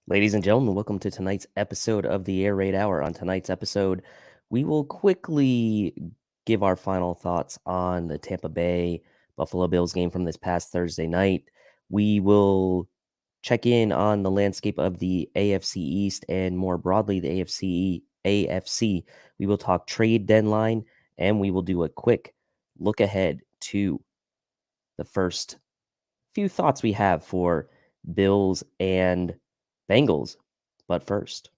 Ladies and gentlemen, welcome to tonight's episode of the Air Raid Hour. On tonight's episode, we will quickly give our final thoughts on the Tampa Bay Buffalo Bills game from this past Thursday night. We will check in on the landscape of the AFC East and more broadly the AFC. We will talk trade deadline and we will do a quick look ahead to the first few thoughts we have for Bills and Bengals. But first,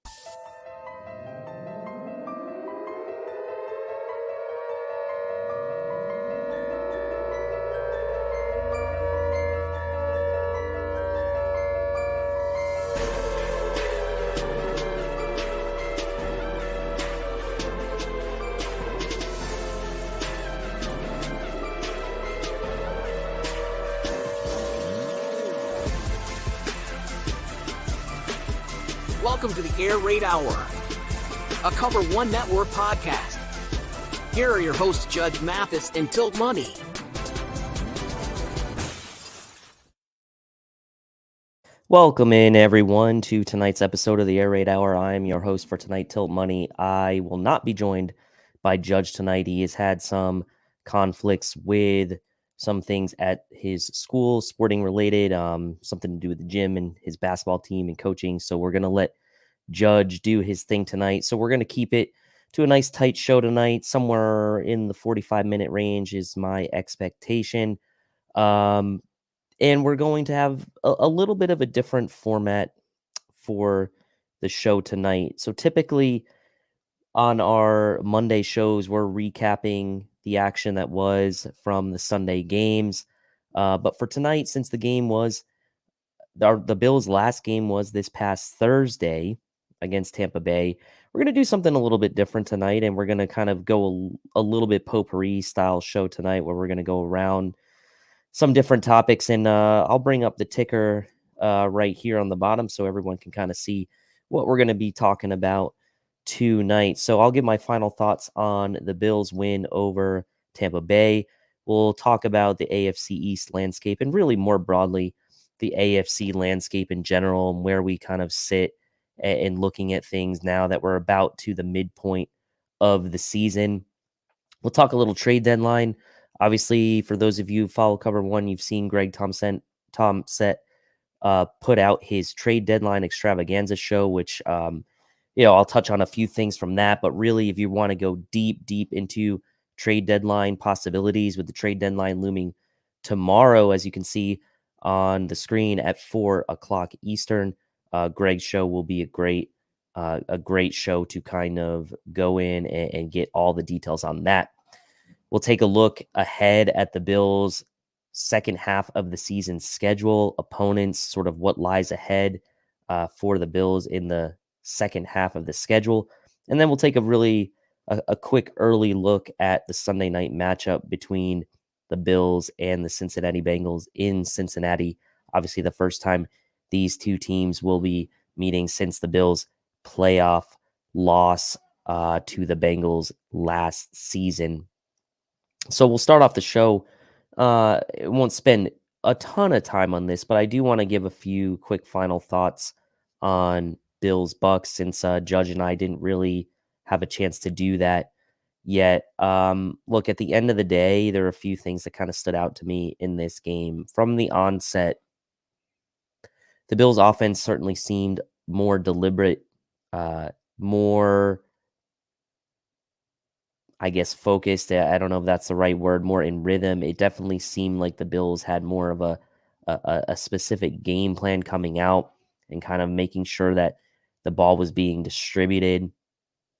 Welcome to the Air Raid Hour, a Cover One Network podcast. Here are your hosts, Judge Mathis and Tilt Money. welcome in everyone to tonight's episode of the Air Raid Hour. I am your host for tonight, Tilt Money. I will not be joined by Judge tonight. He has had some conflicts with some things at his school, sporting related, something to do with the gym and his basketball team and coaching. So we're going to let Judge do his thing tonight. So we're going to keep it to a nice tight show tonight. Somewhere in the 45-minute range is my expectation. And we're going to have a little bit of a different format for the show tonight. So typically on our Monday shows, we're recapping the action that was from the Sunday games. But for tonight, since the game was the Bills' last game was this past Thursday against Tampa Bay, we're going to do something a little bit different tonight, and we're going to kind of go a little bit potpourri style show tonight where we're going to go around some different topics, and I'll bring up the ticker right here on the bottom so everyone can kind of see what we're going to be talking about tonight. So I'll give my final thoughts on the Bills' win over Tampa Bay. We'll talk about the AFC East landscape and really more broadly the AFC landscape in general and where we kind of sit and looking at things now that we're about to the midpoint of the season. We'll talk a little trade deadline. Obviously, for those of you who follow Cover One, you've seen Greg Tomset put out his trade deadline extravaganza show, which I'll touch on a few things from that. But really, if you want to go deep into trade deadline possibilities, with the trade deadline looming tomorrow, as you can see on the screen at 4:00 Eastern, Greg's show will be a great show to kind of go in and get all the details on that. We'll take a look ahead at the Bills' second half of the season schedule, opponents, sort of what lies ahead for the Bills in the second half of the schedule. And then we'll take a quick early look at the Sunday night matchup between the Bills and the Cincinnati Bengals in Cincinnati. Obviously, the first time these two teams will be meeting since the Bills' playoff loss to the Bengals last season. So we'll start off the show. I won't spend a ton of time on this, but I do want to give a few quick final thoughts on Bills Bucs, since Judge and I didn't really have a chance to do that yet. Look, at the end of the day, there are a few things that kind of stood out to me in this game. From the onset, the Bills offense certainly seemed more deliberate, more, I guess, focused. I don't know if that's the right word, more in rhythm. It definitely seemed like the Bills had more of a specific game plan coming out and kind of making sure that the ball was being distributed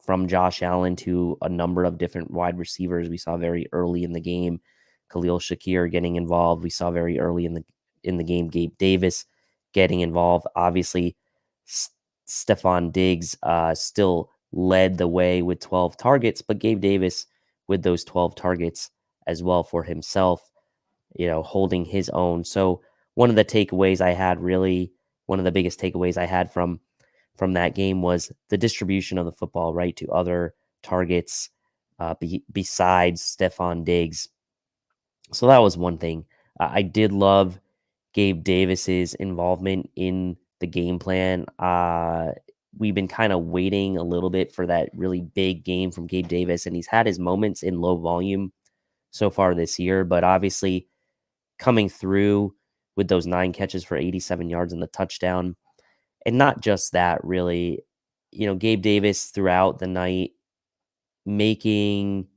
from Josh Allen to a number of different wide receivers. We saw very early in the game Khalil Shakir getting involved. We saw very early in the game Gabe Davis getting involved. Obviously, Stephon Diggs still led the way with 12 targets, but Gabe Davis with those 12 targets as well for himself, holding his own. So one of the takeaways I had, really one of the biggest takeaways I had from that game, was the distribution of the football, right, to other targets besides Stephon Diggs. So that was one thing. I did love Gabe Davis's involvement in the game plan. We've been kind of waiting a little bit for that really big game from Gabe Davis, and he's had his moments in low volume so far this year, but obviously coming through with those 9 catches for 87 yards and the touchdown. And not just that, really, Gabe Davis throughout the night making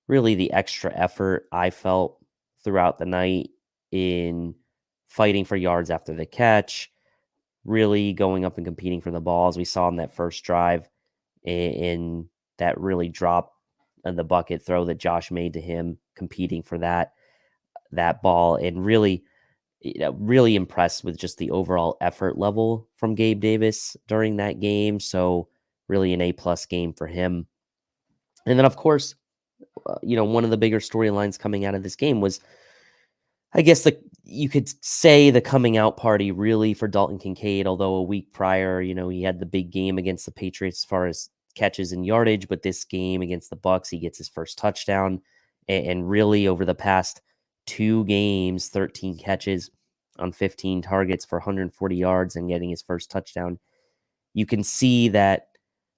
really the extra effort I felt throughout the night in fighting for yards after the catch, really going up and competing for the balls. We saw in that first drive in that really drop in the bucket throw that Josh made to him, competing for that ball, and really really impressed with just the overall effort level from Gabe Davis during that game. So really an A+ game for him. And then of course, one of the bigger storylines coming out of this game was, I guess, you could say the coming out party really for Dalton Kincaid, although a week prior, he had the big game against the Patriots as far as catches and yardage, but this game against the Bucs, he gets his first touchdown, and really over the past 2 games, 13 catches on 15 targets for 140 yards and getting his first touchdown. You can see that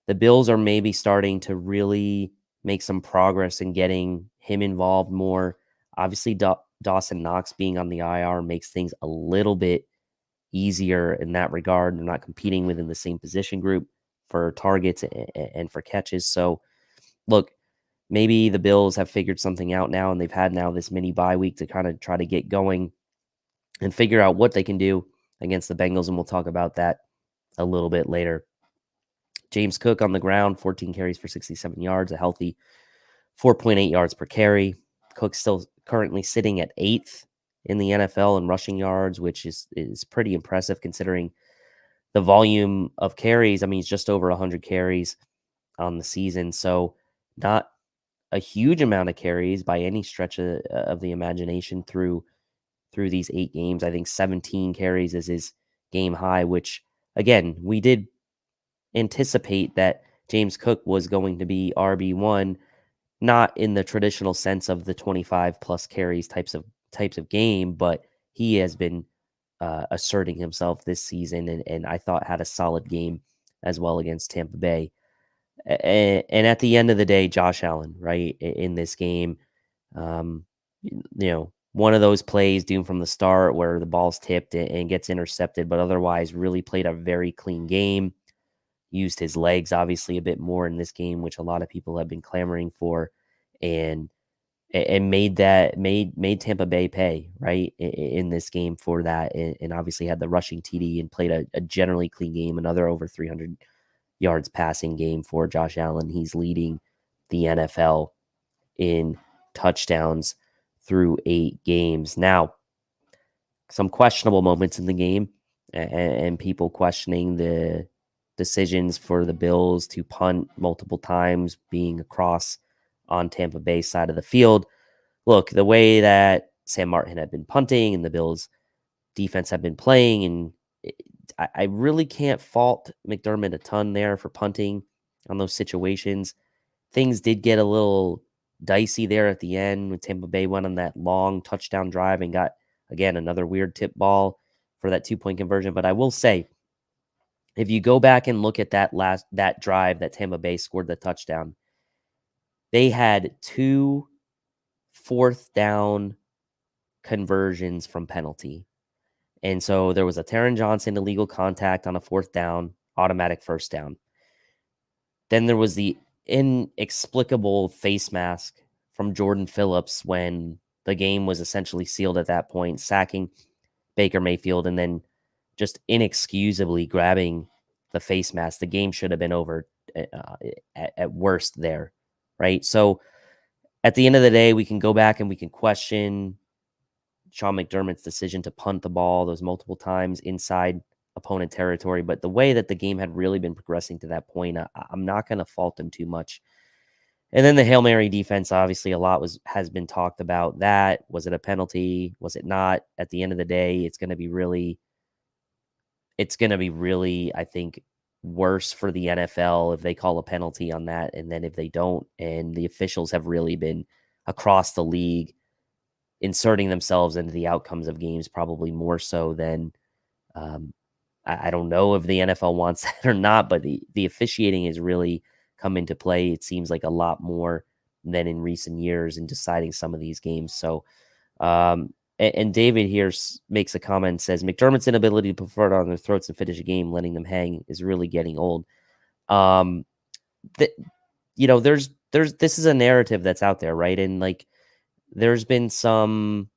the Bills are maybe starting to really make some progress in getting him involved more. Obviously, Dawson Knox being on the IR makes things a little bit easier in that regard. They're not competing within the same position group for targets and for catches. So, look, maybe the Bills have figured something out now, and they've had now this mini bye week to kind of try to get going and figure out what they can do against the Bengals, and we'll talk about that a little bit later. James Cook on the ground, 14 carries for 67 yards, a healthy 4.8 yards per carry. Cook still currently sitting at 8th in the NFL in rushing yards, which is pretty impressive considering the volume of carries. I mean, he's just over 100 carries on the season, so not a huge amount of carries by any stretch of the imagination through these 8 games. I think 17 carries is his game high, which, again, we did anticipate that James Cook was going to be RB1, not in the traditional sense of the 25 plus carries types of game, but he has been asserting himself this season, and I thought had a solid game as well against Tampa Bay. And at the end of the day, Josh Allen, right, in this game, one of those plays doomed from the start where the ball's tipped and gets intercepted, but otherwise really played a very clean game. Used his legs obviously a bit more in this game, which a lot of people have been clamoring for, and made Tampa Bay pay, right, in this game for that, and obviously had the rushing TD and played a generally clean game, another over 300 yards passing game for Josh Allen. He's leading the NFL in touchdowns through 8 games. Now, some questionable moments in the game, and people questioning the decisions for the Bills to punt multiple times being across on Tampa Bay's side of the field. Look, the way that Sam Martin had been punting and the Bills defense had been playing, and I really can't fault McDermott a ton there for punting on those situations. Things did get a little dicey there at the end when Tampa Bay went on that long touchdown drive and got, again, another weird tip ball for that 2-point conversion. But I will say, if you go back and look at that drive that Tampa Bay scored the touchdown, they had 2 4th down conversions from penalty. And so there was a Taron Johnson illegal contact on a 4th down, automatic first down. Then there was the inexplicable face mask from Jordan Phillips when the game was essentially sealed at that point, sacking Baker Mayfield and then just inexcusably grabbing the face mask. The game should have been over at worst there, right? So at the end of the day, we can go back and we can question Sean McDermott's decision to punt the ball those multiple times inside opponent territory. But the way that the game had really been progressing to that point, I'm not going to fault him too much. And then the Hail Mary defense, obviously a lot has been talked about that. Was it a penalty? Was it not? At the end of the day, it's going to be really, I think, worse for the NFL if they call a penalty on that, and then if they don't. And the officials have really been across the league inserting themselves into the outcomes of games, probably more so than I don't know if the NFL wants that or not, but the officiating has really come into play. It seems like a lot more than in recent years in deciding some of these games. So, and David here makes a comment, says McDermott's inability to put foot on their throats and finish a game, letting them hang, is really getting old. There's this is a narrative that's out there, right? And like, there's been some.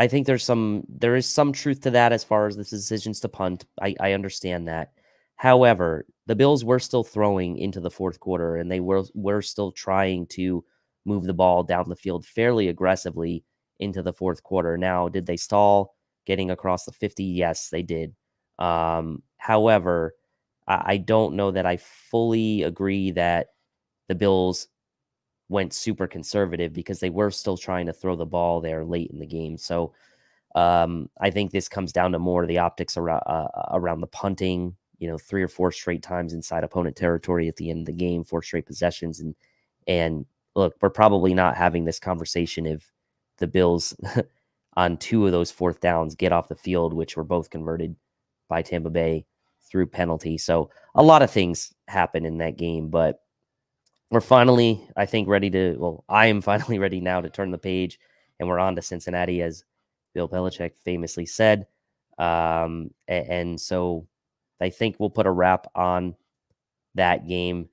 I think there is some truth to that as far as the decisions to punt. I understand that. However, the Bills were still throwing into the fourth quarter, and they were still trying to move the ball down the field fairly aggressively into the fourth quarter. Now, did they stall getting across the 50? Yes, they did. However, I don't know that I fully agree that the Bills went super conservative because they were still trying to throw the ball there late in the game. So I think this comes down to more of the optics around the punting, 3 or 4 straight times inside opponent territory at the end of the game, 4 straight possessions. And look, we're probably not having this conversation if the Bills on 2 of those fourth downs get off the field, which were both converted by Tampa Bay through penalty. So a lot of things happen in that game, but we're finally, I think, I am finally ready now to turn the page, and we're on to Cincinnati, as Bill Belichick famously said. And so I think we'll put a wrap on that game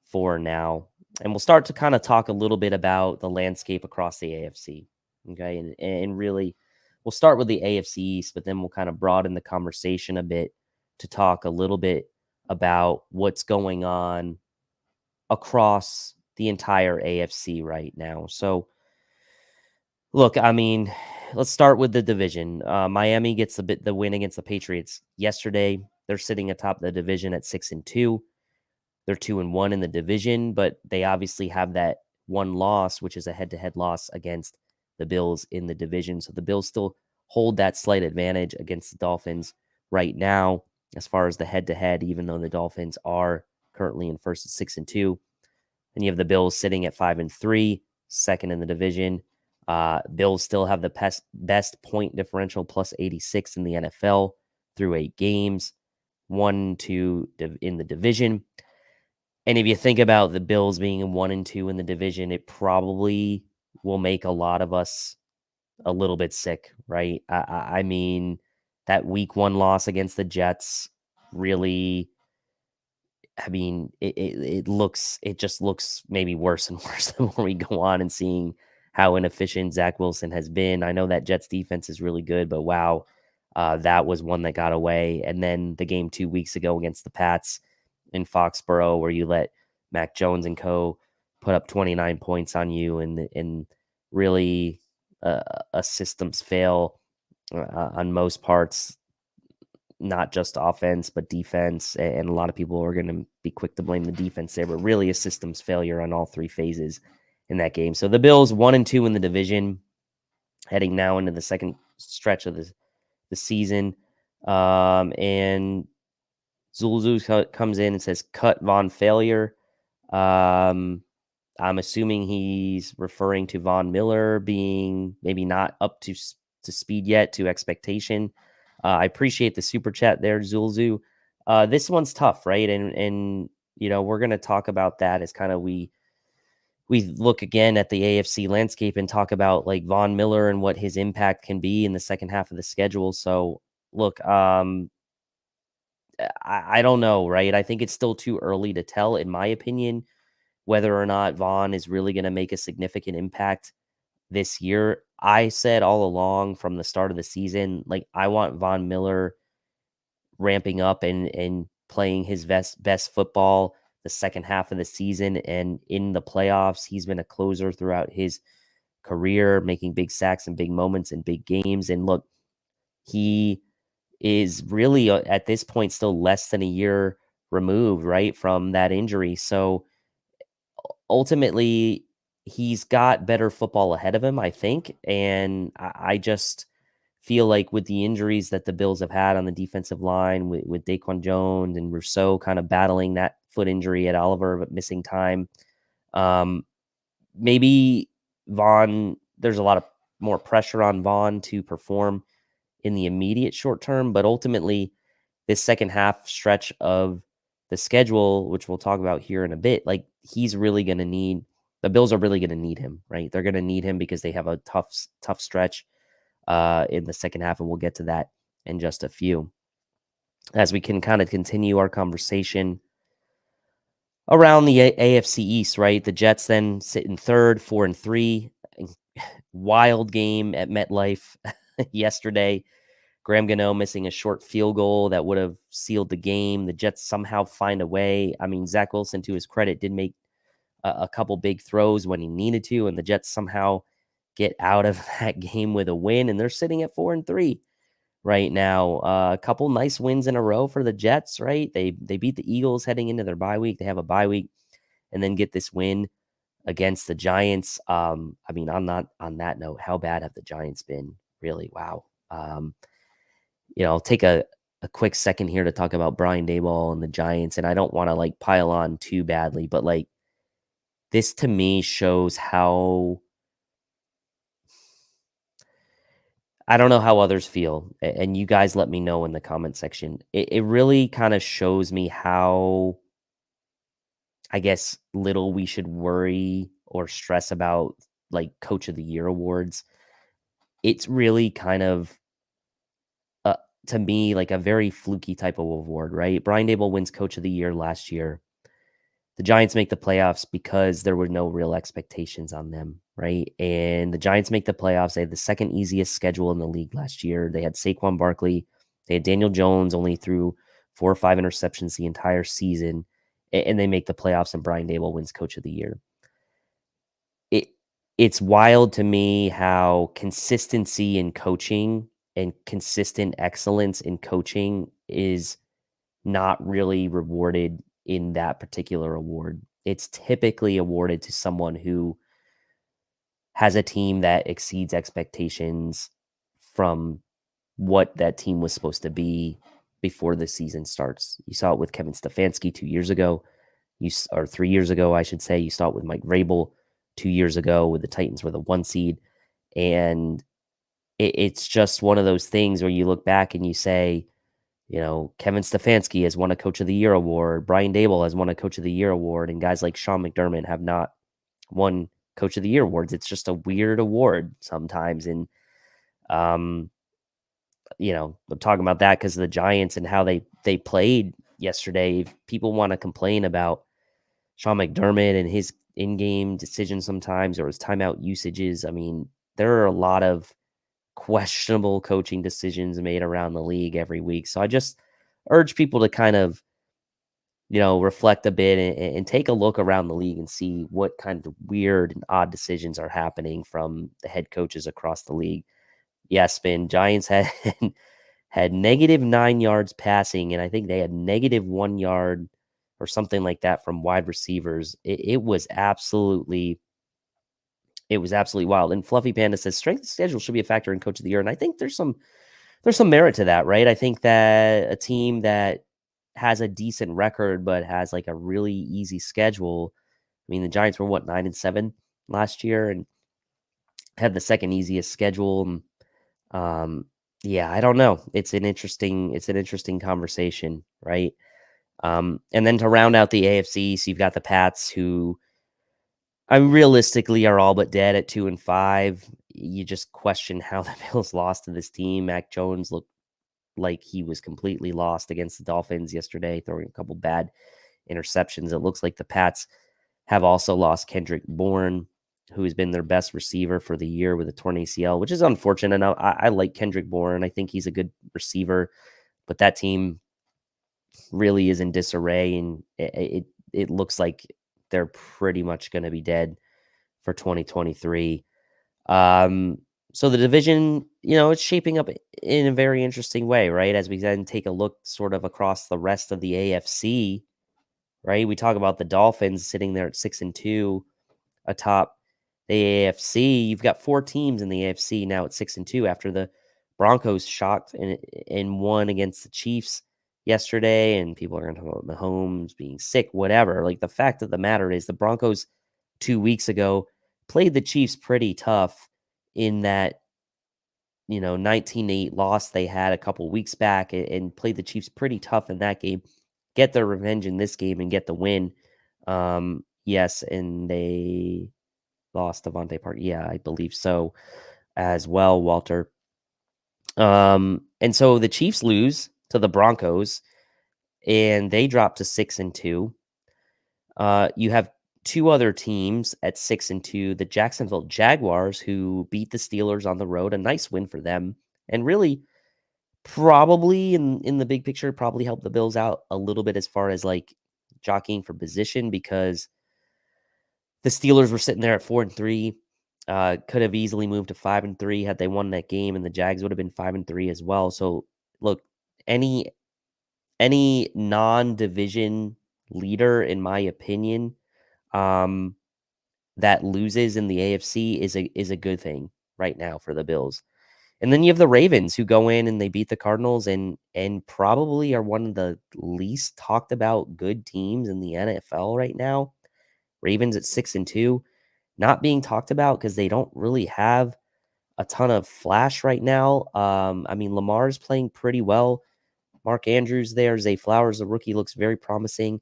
for now. And we'll start to kind of talk a little bit about the landscape across the AFC. Okay. And really, we'll start with the AFC East, but then we'll kind of broaden the conversation a bit to talk a little bit about what's going on across the entire AFC right now. So, look, I mean, let's start with the division. Miami gets the win against the Patriots yesterday. They're sitting atop the division at 6-2. They're 2-1 in the division, but they obviously have that one loss, which is a head-to-head loss against the Bills in the division. So the Bills still hold that slight advantage against the Dolphins right now, as far as the head-to-head, even though the Dolphins are currently in first at 6-2. And you have the Bills sitting at 5-3, second in the division. Bills still have the best point differential, plus 86 in the NFL through 8 games, 1-2 in the division. And if you think about the Bills being 1-2 in the division, it probably will make a lot of us a little bit sick, right? I mean, that week 1 loss against the Jets really, I mean, it just looks maybe worse and worse the more we go on, and seeing how inefficient Zach Wilson has been. I know that Jets defense is really good, but wow, that was one that got away. And then the game 2 weeks ago against the Pats in Foxborough, where you let Mac Jones and co put up 29 points on you, and really a systems fail on most parts, not just offense, but defense. And a lot of people are going to be quick to blame the defense there, but really a systems failure on all 3 phases in that game. So the Bills 1-2 in the division, heading now into the second stretch of the season. And Zulzu comes in and says, cut Von failure. I'm assuming he's referring to Von Miller being maybe not up to speed yet, to expectation. I appreciate the super chat there, Zulzu. This one's tough, right? And we're going to talk about that as kind of we look again at the AFC landscape and talk about like Von Miller and what his impact can be in the second half of the schedule. So look, I don't know, right? I think it's still too early to tell, in my opinion, whether or not Von is really going to make a significant impact this year. I said all along from the start of the season, like, I want Von Miller ramping up and playing his best football the second half of the season, and in the playoffs. He's been a closer throughout his career, making big sacks and big moments in big games. And look, he is really at this point still less than a year removed, right, from that injury. So ultimately, he's got better football ahead of him, I think. And I just feel like with the injuries that the Bills have had on the defensive line, with Daquan Jones and Rousseau kind of battling that foot injury at Oliver, but missing time, maybe Von, there's a lot of more pressure on Von to perform in the immediate short term, but ultimately this second half stretch of the schedule, which we'll talk about here in a bit, like he's really going to need, the Bills are really going to need him, right? They're going to need him because they have a tough stretch in the second half, and we'll get to that in just a few. As we can kind of continue our conversation around the AFC East, right? The Jets then sit in third, 4-3. Wild game at MetLife yesterday. Graham Gano missing a short field goal that would have sealed the game. The Jets somehow find a way. I mean, Zach Wilson, to his credit, did make a couple big throws when he needed to, and the Jets somehow get out of that game with a win, and they're sitting at 4-3 right now. A couple nice wins in a row for the Jets, right? They beat the Eagles heading into their bye week. They have a bye week, and then get this win against the Giants. I mean, on that note, how bad have the Giants been? Really, wow. I'll take a quick second here to talk about Brian Daboll and the Giants, and I don't want to like pile on too badly, but like this to me shows how, I don't know how others feel, and you guys let me know in the comment section. It really kind of shows me how, I guess, little we should worry or stress about like Coach of the Year awards. It's really kind of, to me, like a very fluky type of award, right? Brian Daboll wins Coach of the Year last year. The Giants make the playoffs because there were no real expectations on them, right? And the Giants make the playoffs. They had the second easiest schedule in the league last year. They had Saquon Barkley. They had Daniel Jones, only threw 4 or 5 interceptions the entire season. And they make the playoffs, and Brian Daboll wins Coach of the Year. It's wild to me how consistency in coaching and consistent excellence in coaching is not really rewarded in that particular award. It's typically awarded to someone who has a team that exceeds expectations from what that team was supposed to be before the season starts. You saw it with Kevin Stefanski 2 years ago, or 3 years ago, I should say. You saw it with Mike Vrabel 2 years ago, with the Titans were the 1 seed. And it's just one of those things where you look back and you say, Kevin Stefanski has won a Coach of the Year award. Brian Daboll has won a Coach of the Year award. And guys like Sean McDermott have not won Coach of the Year awards. It's just a weird award sometimes. And, I'm talking about that because of the Giants and how they played yesterday. If people want to complain about Sean McDermott and his in-game decisions sometimes, or his timeout usages, I mean, there are a lot of questionable coaching decisions made around the league every week. So I just urge people to kind of, reflect a bit and take a look around the league and see what kind of weird and odd decisions are happening from the head coaches across the league. Yes, Giants had -9 yards passing, and I think they had -1 yard or something like that from wide receivers. It was absolutely wild. And Fluffy Panda says strength of schedule should be a factor in Coach of the Year. And I think there's some merit to that, right? I think that a team that has a decent record but has like a really easy schedule. I mean, the Giants were 9-7 last year and had the second easiest schedule. Yeah, I don't know. It's an interesting conversation, right? And then to round out the AFC, so you've got the Pats, who realistically are all but dead at 2-5. You just question how the Bills lost to this team. Mac Jones looked like he was completely lost against the Dolphins yesterday, throwing a couple bad interceptions. It looks like the Pats have also lost Kendrick Bourne, who has been their best receiver for the year with a torn ACL, which is unfortunate. Now, I like Kendrick Bourne. I think he's a good receiver, but that team really is in disarray, and it looks like they're pretty much going to be dead for 2023. So the division, it's shaping up in a very interesting way, right? As we then take a look sort of across the rest of the AFC, right? We talk about the Dolphins sitting there at 6-2 atop the AFC. You've got 4 teams in the AFC now at 6-2 after the Broncos shocked and won against the Chiefs yesterday. And people are going to talk about Mahomes being sick, whatever. Like, the fact of the matter is the Broncos 2 weeks ago played the Chiefs pretty tough, in that, 19-8 loss they had a couple weeks back and played the Chiefs pretty tough in that game, get their revenge in this game and get the win. Yes, and they lost Devontae Parker. Yeah, I believe so as well, Walter. And so the Chiefs lose to the Broncos, and they drop to 6-2. You have two other teams at 6-2, the Jacksonville Jaguars, who beat the Steelers on the road, a nice win for them, and really probably in the big picture, probably helped the Bills out a little bit as far as like jockeying for position, because the Steelers were sitting there at 4-3. Could have easily moved to 5-3 had they won that game, and the Jags would have been 5-3 as well. So look, any non-division leader, in my opinion, that loses in the AFC is a good thing right now for the Bills. And then you have the Ravens, who go in and they beat the Cardinals and probably are one of the least talked about good teams in the NFL right now. Ravens at 6-2, not being talked about because they don't really have a ton of flash right now. I mean, Lamar's playing pretty well. Mark Andrews there, Zay Flowers, the rookie, looks very promising.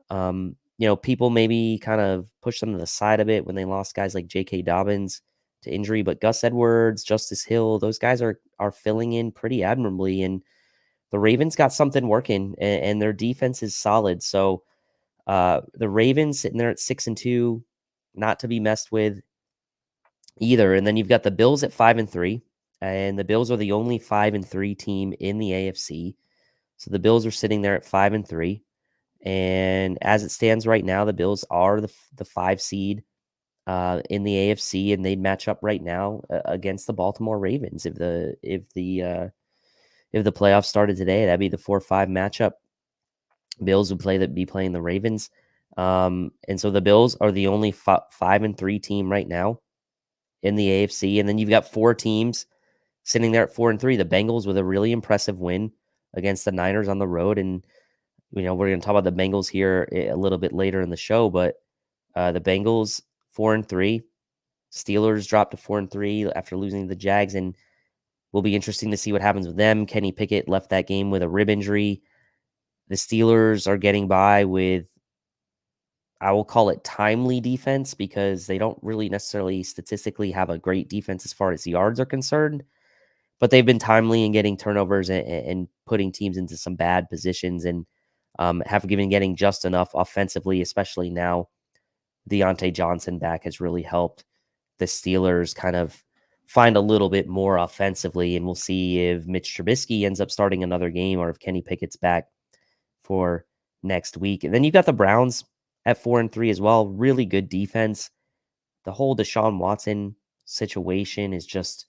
People maybe kind of push them to the side a bit when they lost guys like J.K. Dobbins to injury, but Gus Edwards, Justice Hill, those guys are filling in pretty admirably, and the Ravens got something working, and their defense is solid. So the Ravens sitting there at 6-2, not to be messed with either. And then you've got the Bills at 5-3, and the Bills are the only 5-3 team in the AFC. So the Bills are sitting there at 5-3. And as it stands right now, the Bills are the 5 seed in the AFC, and they'd match up right now against the Baltimore Ravens. If the playoffs started today, that'd be the 4-5 matchup. Bills would be playing the Ravens, and so the Bills are the only 5-3 team right now in the AFC. And then you've got 4 teams sitting there at 4-3. The Bengals with a really impressive win against the Niners on the road, and we're going to talk about the Bengals here a little bit later in the show, but the Bengals 4-3, Steelers dropped to 4-3 after losing to the Jags, and will be interesting to see what happens with them. Kenny Pickett left that game with a rib injury. The Steelers are getting by with, I will call it, timely defense, because they don't really necessarily statistically have a great defense as far as yards are concerned, but they've been timely in getting turnovers and putting teams into some bad positions, and have been getting just enough offensively, especially now. Deontay Johnson back has really helped the Steelers kind of find a little bit more offensively, and we'll see if Mitch Trubisky ends up starting another game or if Kenny Pickett's back for next week. And then you've got the Browns at 4-3 as well. Really good defense. The whole Deshaun Watson situation is just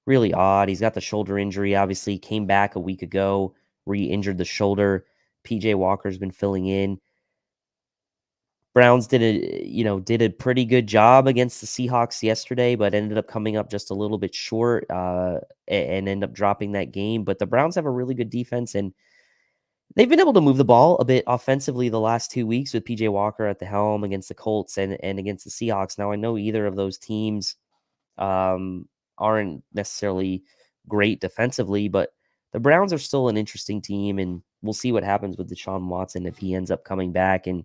really odd. He's got the shoulder injury, obviously, came back a week ago, re-injured the shoulder. PJ Walker's been filling in. Browns did a pretty good job against the Seahawks yesterday, but ended up coming up just a little bit short and end up dropping that game. But the Browns have a really good defense, and they've been able to move the ball a bit offensively the last 2 weeks with PJ Walker at the helm against the Colts and against the Seahawks. Now, I know either of those teams aren't necessarily great defensively, but the Browns are still an interesting team, and we'll see what happens with Deshaun Watson if he ends up coming back in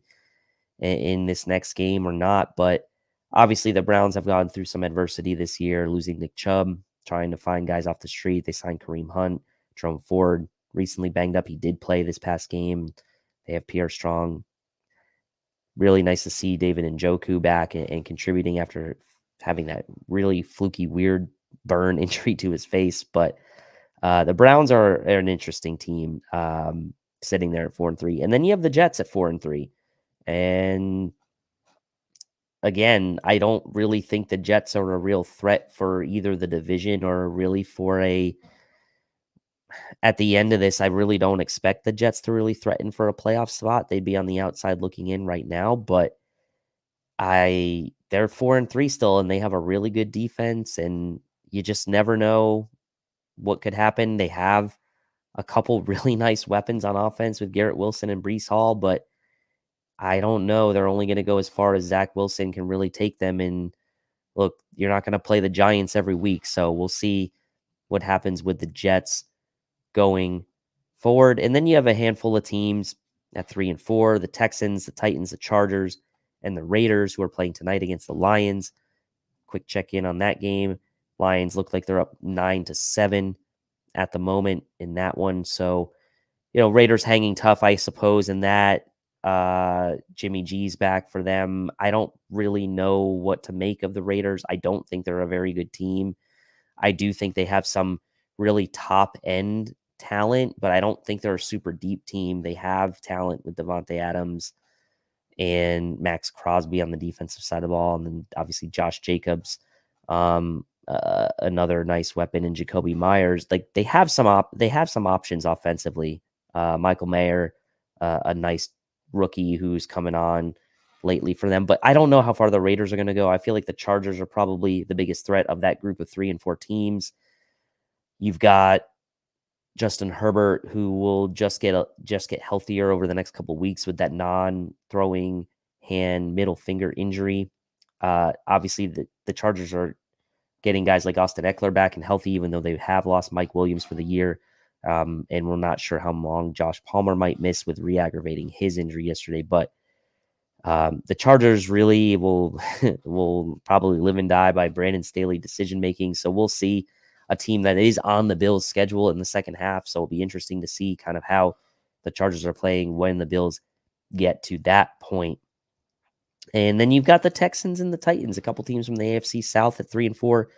this next game or not. But obviously the Browns have gone through some adversity this year, losing Nick Chubb, trying to find guys off the street. They signed Kareem Hunt. Jerome Ford recently banged up. He did play this past game. They have Pierre Strong. Really nice to see David Njoku back and contributing after having that really fluky, weird burn injury to his face. But the Browns are an interesting team, sitting there at 4-3. And then you have the Jets at 4-3. And again, I don't really think the Jets are a real threat for either the division or really for at the end of this, I really don't expect the Jets to really threaten for a playoff spot. They'd be on the outside looking in right now, but they're 4-3 still, and they have a really good defense, and you just never know what could happen. They have a couple really nice weapons on offense with Garrett Wilson and Breece Hall, but I don't know. They're only going to go as far as Zach Wilson can really take them. And look, you're not going to play the Giants every week, so we'll see what happens with the Jets going forward. And then you have a handful of teams at 3 and 4, the Texans, the Titans, the Chargers, and the Raiders, who are playing tonight against the Lions. Quick check in on that game. Lions look like they're up 9-7 at the moment in that one. So, Raiders hanging tough, I suppose, in that. Jimmy G's back for them. I don't really know what to make of the Raiders. I don't think they're a very good team. I do think they have some really top end talent, but I don't think they're a super deep team. They have talent with Devontae Adams and Max Crosby on the defensive side of the ball, and then obviously Josh Jacobs, another nice weapon in Jacoby Myers. Like they have some options offensively. Michael Mayer, a nice rookie who's coming on lately for them, but I don't know how far the Raiders are going to go. I feel like the Chargers are probably the biggest threat of that group of 3 and 4 teams. You've got Justin Herbert, who will just get healthier over the next couple of weeks with that non-throwing hand middle finger injury. Obviously, the Chargers are getting guys like Austin Eckler back and healthy, even though they have lost Mike Williams for the year. And we're not sure how long Josh Palmer might miss with re-aggravating his injury yesterday. But the Chargers really will probably live and die by Brandon Staley decision-making. So we'll see a team that is on the Bills' schedule in the second half. So it'll be interesting to see kind of how the Chargers are playing when the Bills get to that point. And then you've got the Texans and the Titans, a couple teams from the AFC South at 3 and 4.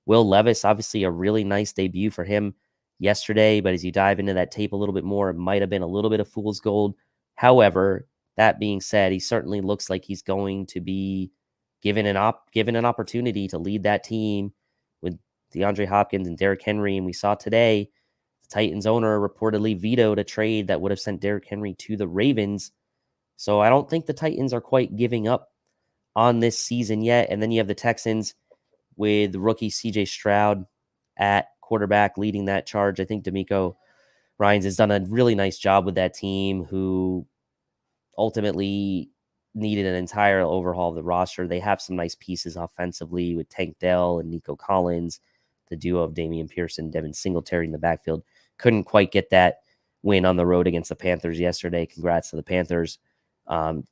Will Levis, obviously a really nice debut for him yesterday, but as you dive into that tape a little bit more, it might have been a little bit of fool's gold. However, that being said, he certainly looks like he's going to be given an opportunity to lead that team with DeAndre Hopkins and Derrick Henry. And we saw today the Titans owner reportedly vetoed a trade that would have sent Derrick Henry to the Ravens. So I don't think the Titans are quite giving up on this season yet. And then you have the Texans with rookie CJ Stroud at quarterback leading that charge. I think D'Amico Ryans has done a really nice job with that team, who ultimately needed an entire overhaul of the roster. They have some nice pieces offensively with Tank Dell and Nico Collins, the duo of Damian Pierce and Devin Singletary in the backfield. Couldn't quite get that win on the road against the Panthers yesterday. Congrats to the Panthers,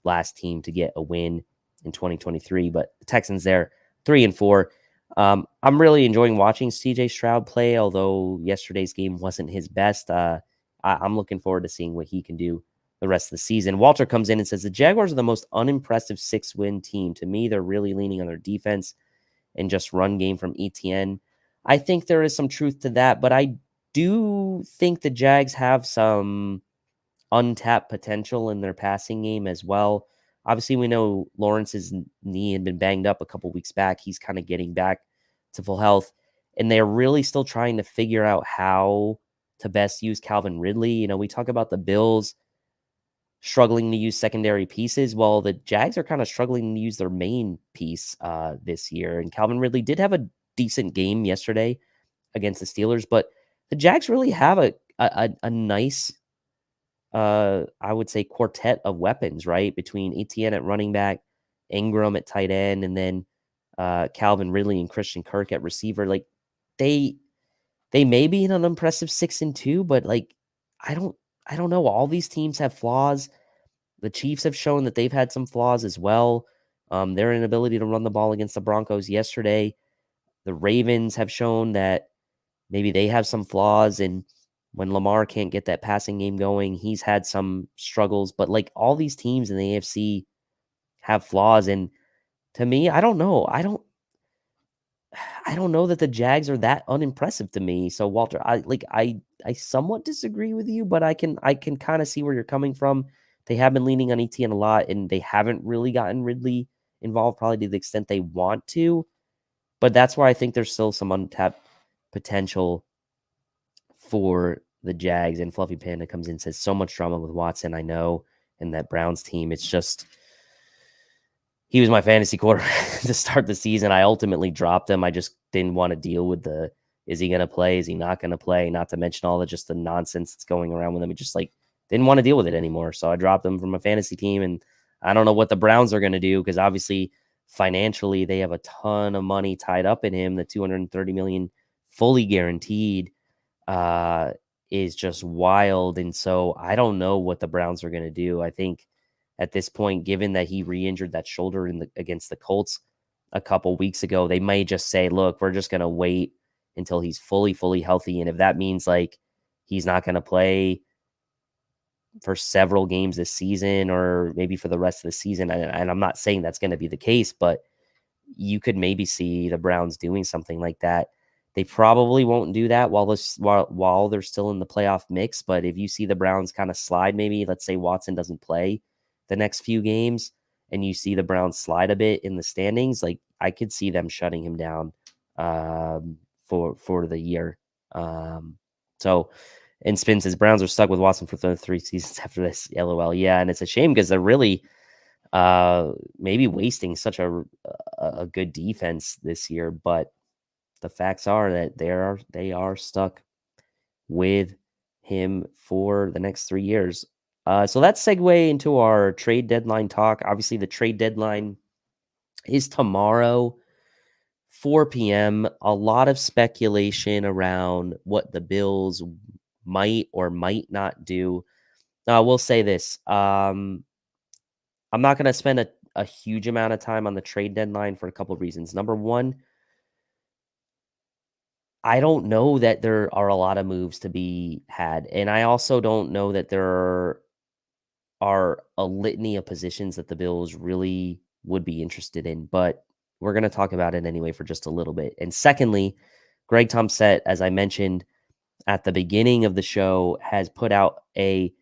last team to get a win in 2023. But the Texans there, 3 and 4. I'm really enjoying watching CJ Stroud play, although yesterday's game wasn't his best. I'm looking forward to seeing what he can do the rest of the season. Walter comes in and says the Jaguars are the most unimpressive 6-win team. To me, they're really leaning on their defense and just run game from ETN. I think there is some truth to that, but I do think the Jags have some untapped potential in their passing game as well. Obviously, we know Lawrence's knee had been banged up a couple weeks back. He's kind of getting back to full health, and they're really still trying to figure out how to best use Calvin Ridley. We talk about the Bills struggling to use secondary pieces. Well, the Jags are kind of struggling to use their main piece this year, and Calvin Ridley did have a decent game yesterday against the Steelers, but the Jags really have a nice I would say quartet of weapons, right? Between Etienne at running back, Ingram at tight end, and then Calvin Ridley and Christian Kirk at receiver. Like they may be an unimpressive 6-2, but like I don't know. All these teams have flaws. The Chiefs have shown that they've had some flaws as well. Their inability to run the ball against the Broncos yesterday. The Ravens have shown that maybe they have some flaws, and when Lamar can't get that passing game going, he's had some struggles. But like all these teams in the AFC have flaws, and to me, I don't know. I don't know that the Jags are that unimpressive to me. So Walter, I somewhat disagree with you, but I can kind of see where you're coming from. They have been leaning on ETN a lot, and they haven't really gotten Ridley involved probably to the extent they want to. But that's why I think there's still some untapped potential for the Jags. And Fluffy Panda comes in and says, so much drama with Watson, I know, and that Browns team. It's just, he was my fantasy quarterback to start the season. I ultimately dropped him. I just didn't want to deal with is he going to play? Is he not going to play? Not to mention all the nonsense that's going around with him. It just didn't want to deal with it anymore. So I dropped him from my fantasy team, and I don't know what the Browns are going to do, because obviously financially they have a ton of money tied up in him, the $230 million fully guaranteed is just wild. And so I don't know what the Browns are going to do. I think at this point, given that he re-injured that shoulder against the Colts a couple weeks ago, they may just say, look, we're just going to wait until he's fully healthy. And if that means like he's not going to play for several games this season or maybe for the rest of the season, and I'm not saying that's going to be the case, but you could maybe see the Browns doing something like that. They probably won't do that while they're still in the playoff mix. But if you see the Browns kind of slide, maybe let's say Watson doesn't play the next few games, and you see the Browns slide a bit in the standings, like I could see them shutting him down for the year. So, and Spin says Browns are stuck with Watson for 3 seasons after this. LOL. Yeah, and it's a shame because they're really maybe wasting such a good defense this year, but the facts are that they are stuck with him for the next 3 years. So let's segue into our trade deadline talk. Obviously, the trade deadline is tomorrow, 4 p.m. A lot of speculation around what the Bills might or might not do. We'll say this. I'm not going to spend a huge amount of time on the trade deadline for a couple of reasons. Number one, I don't know that there are a lot of moves to be had. And I also don't know that there are a litany of positions that the Bills really would be interested in. But we're going to talk about it anyway for just a little bit. And secondly, Greg Tomset, as I mentioned at the beginning of the show, has put out a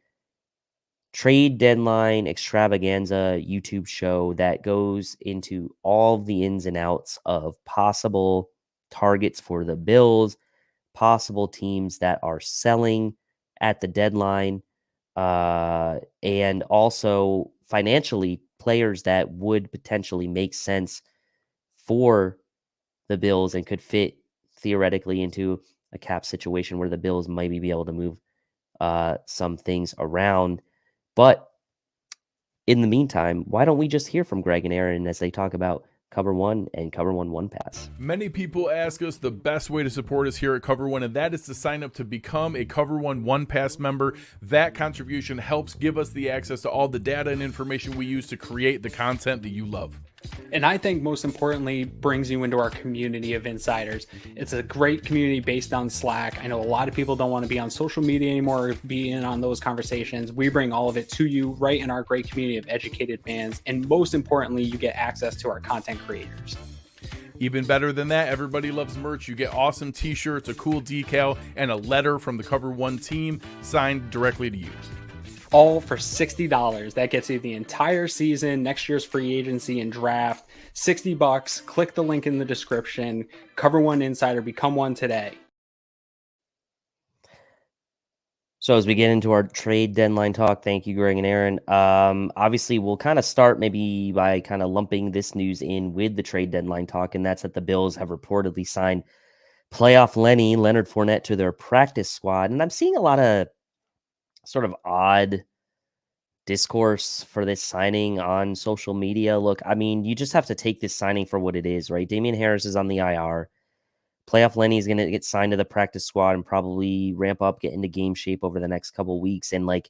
trade deadline extravaganza YouTube show that goes into all the ins and outs of possible targets for the Bills, possible teams that are selling at the deadline, and also financially players that would potentially make sense for the Bills and could fit theoretically into a cap situation where the Bills might be able to move some things around. But in the meantime, why don't we just hear from Greg and Aaron as they talk about Cover One and Cover One Pass? Many people ask us the best way to support us here at Cover One, and that is to sign up to become a Cover One Pass member. That contribution helps give us the access to all the data and information we use to create the content that you love. And I think most importantly, brings you into our community of insiders. It's a great community based on Slack. I know a lot of people don't want to be on social media anymore or be in on those conversations. We bring all of it to you right in our great community of educated fans. And most importantly, you get access to our content creators. Even better than that, everybody loves merch. You get awesome t-shirts, a cool decal, and a letter from the Cover One team signed directly to you. All for $60. That gets you the entire season, next year's free agency and draft. $60. Click the link in the description. Cover One Insider. Become one today. So as we get into our trade deadline talk, thank you, Greg and Aaron. Obviously, we'll kind of start maybe by kind of lumping this news in with the trade deadline talk, and that's that the Bills have reportedly signed playoff Leonard Fournette to their practice squad. And I'm seeing a lot of sort of odd discourse for this signing on social media. Look, I mean, you just have to take this signing for what it is, right? Damian Harris is on the IR. Playoff Lenny is going to get signed to the practice squad and probably ramp up, get into game shape over the next couple of weeks. And like,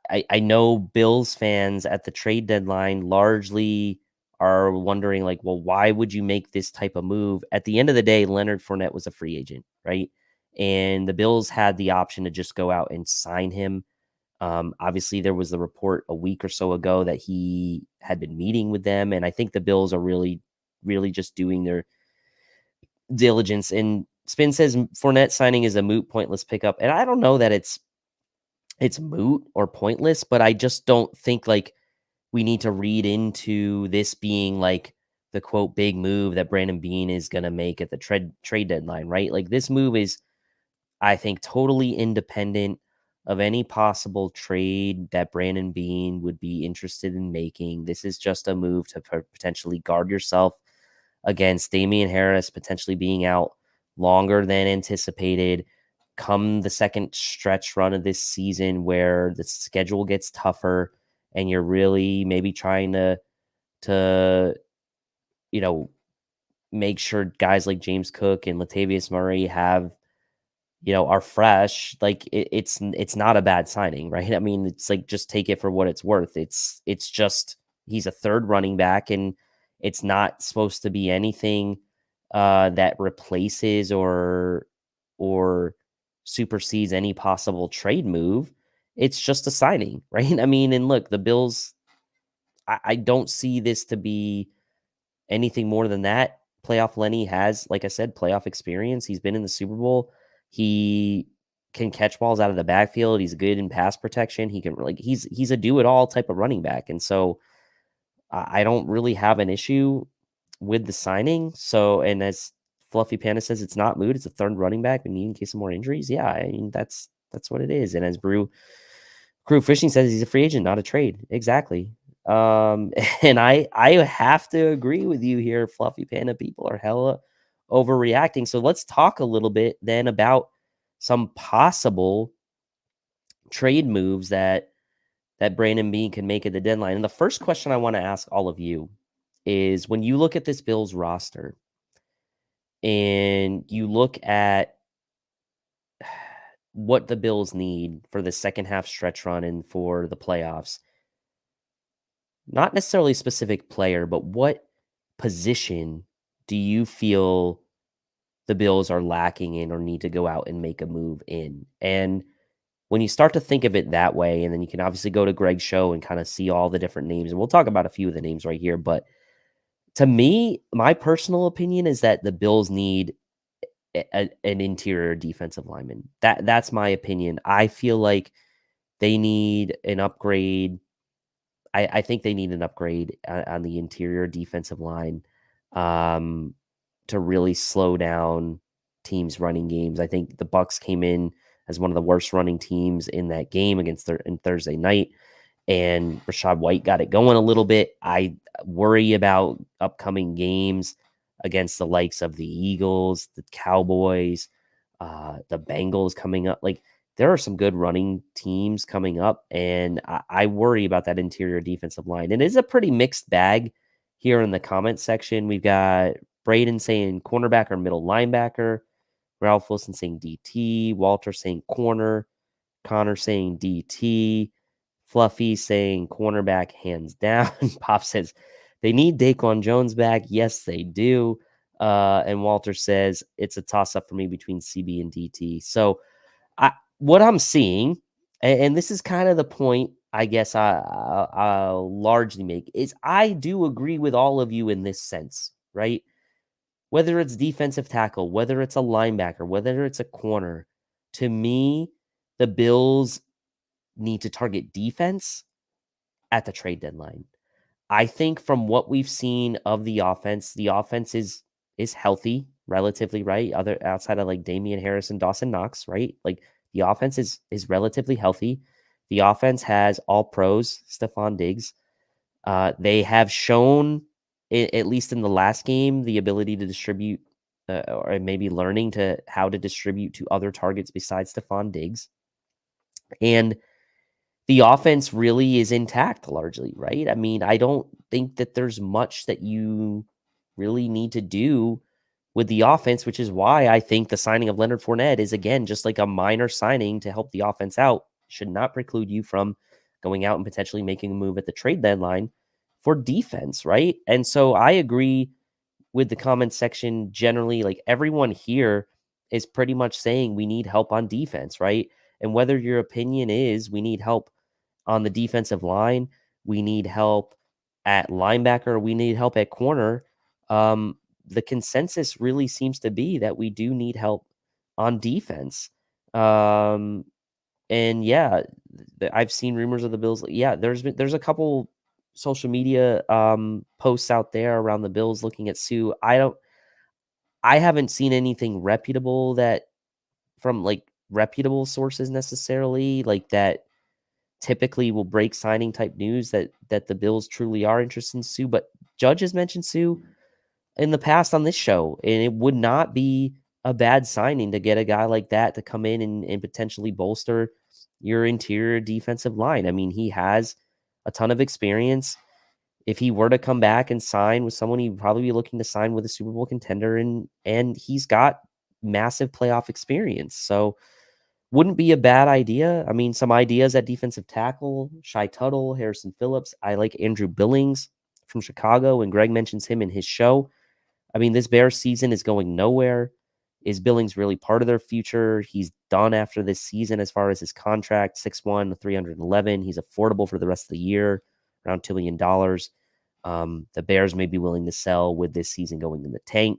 I know Bills fans at the trade deadline largely are wondering like, well, why would you make this type of move? At the end of the day, Leonard Fournette was a free agent, right? And the Bills had the option to just go out and sign him. Obviously, there was the report a week or so ago that he had been meeting with them. And I think the Bills are really just doing their diligence. And Spin says Fournette signing is a moot, pointless pickup. And I don't know that it's moot or pointless, but I just don't think like we need to read into this being like the quote big move that Brandon Beane is going to make at the trade deadline, right? Like this move is, I think, totally independent of any possible trade that Brandon Beane would be interested in making. This is just a move to potentially guard yourself against Damian Harris potentially being out longer than anticipated come the second stretch run of this season where the schedule gets tougher and you're really maybe trying to make sure guys like James Cook and Latavius Murray have, are fresh. Like it's not a bad signing, right? I mean, it's like, just take it for what it's worth. It's just, he's a third running back, and it's not supposed to be anything that replaces or supersedes any possible trade move. It's just a signing, right? I mean, and look, the Bills, I don't see this to be anything more than that. Playoff Lenny has, like I said, playoff experience. He's been in the Super Bowl. He can catch balls out of the backfield. He's good in pass protection. He can, like, he's a do-it-all type of running back. And so I don't really have an issue with the signing. So, and as Fluffy Panda says, it's not mood. It's a third running back. We need in case of more injuries. Yeah, I mean, that's what it is. And as Crew Fishing says, he's a free agent, not a trade. Exactly. And I have to agree with you here, Fluffy Panda. People are hella overreacting. So let's talk a little bit then about some possible trade moves that Brandon Beane can make at the deadline. And the first question I want to ask all of you is, when you look at this Bills roster and you look at what the Bills need for the second half stretch run and for the playoffs, not necessarily a specific player, but what position do you feel the Bills are lacking in or need to go out and make a move in? And when you start to think of it that way, and then you can obviously go to Greg's show and kind of see all the different names, and we'll talk about a few of the names right here. But to me, my personal opinion is that the Bills need an interior defensive lineman. That's my opinion. I feel like they need an upgrade. I think they need an upgrade on the interior defensive line to really slow down teams' running games. I think the Bucs came in as one of the worst running teams in that game against in Thursday night, and Rashad White got it going a little bit. I worry about upcoming games against the likes of the Eagles, the Cowboys, the Bengals coming up. Like, there are some good running teams coming up, and I worry about that interior defensive line. And it is a pretty mixed bag here in the comment section. We've got Braden saying cornerback or middle linebacker, Ralph Wilson saying DT, Walter saying corner, Connor saying DT, Fluffy saying cornerback hands down. Pop says they need Daquan Jones back. Yes, they do. And Walter says it's a toss-up for me between CB and DT. So what I'm seeing, and this is kind of the point I guess I'll largely make, is I do agree with all of you in this sense, right? Whether it's defensive tackle, whether it's a linebacker, whether it's a corner, to me, the Bills need to target defense at the trade deadline. I think from what we've seen of the offense is healthy, relatively, right? Outside of like Damian Harris and Dawson Knox, right? Like, the offense is relatively healthy. The offense has all pros, Stephon Diggs. They have shown, at least in the last game, the ability to distribute or maybe learning how to distribute to other targets besides Stephon Diggs. And the offense really is intact largely, right? I mean, I don't think that there's much that you really need to do with the offense, which is why I think the signing of Leonard Fournette is, again, just like a minor signing to help the offense out. Should not preclude you from going out and potentially making a move at the trade deadline for defense, right? And so I agree with the comment section generally. Like, everyone here is pretty much saying we need help on defense, right? And whether your opinion is we need help on the defensive line, we need help at linebacker, we need help at corner, the consensus really seems to be that we do need help on defense. And yeah, I've seen rumors of the Bills. Yeah, there's a couple social media posts out there around the Bills looking at Sue. I haven't seen anything reputable that from like reputable sources necessarily, like that typically will break signing type news that the Bills truly are interested in Sue. But Judge has mentioned Sue in the past on this show, and it would not be a bad signing to get a guy like that to come in and potentially bolster your interior defensive line. I mean, he has a ton of experience. if he were to come back and sign with someone, he'd probably be looking to sign with a Super Bowl contender, and he's got massive playoff experience. So wouldn't be a bad idea. I mean, some ideas at defensive tackle: Shai Tuttle, Harrison Phillips. I like Andrew Billings from Chicago, and Greg mentions him in his show. I mean, this Bears season is going nowhere. Is Billings really part of their future? He's done after this season as far as his contract, 6'1", 311. He's affordable for the rest of the year, around $2 million. The Bears may be willing to sell with this season going in the tank.